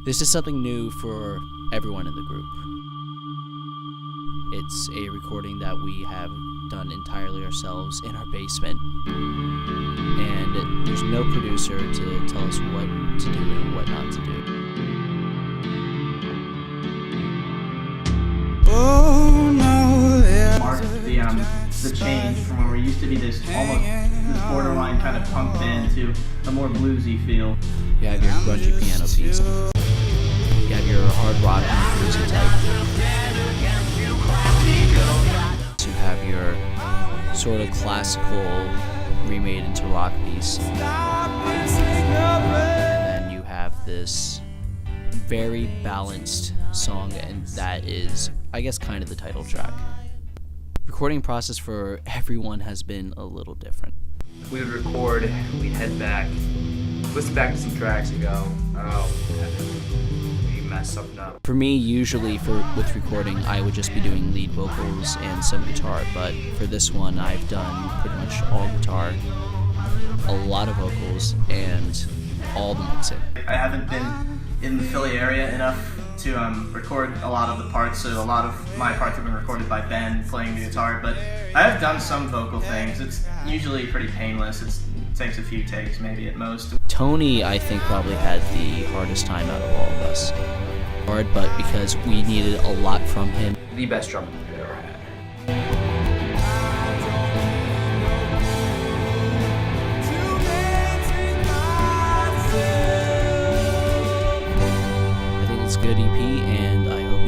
This is something new for everyone in the group. It's a recording that we have done entirely ourselves in our basement. And there's no producer to tell us what to do and what not to do. Oh no, Marked the change from where we used to be this almost this borderline kind of punk band to a more bluesy feel. You have your grungy piano piece. You have your hard rock and bluesy type. You have your sort of classical remade into rock piece. And then you have this very balanced song, and that is, I guess, kind of the title track. Recording process for everyone has been a little different. We would record, we'd head back, listen back to some tracks and go, oh, we messed something up. For me, usually with recording, I would just be doing lead vocals and some guitar, but for this one, I've done pretty much all guitar, a lot of vocals, and all the mixing. I haven't been in the Philly area enough to record a lot of the parts, so a lot of my parts have been recorded by Ben playing the guitar, but I have done some vocal things. It's usually pretty painless. It takes a few takes, maybe at most. Tony, I think, probably had the hardest time out of all of us. Hard, but because we needed a lot from him. The best drummer we've ever had. I think it's a good EP, and I hope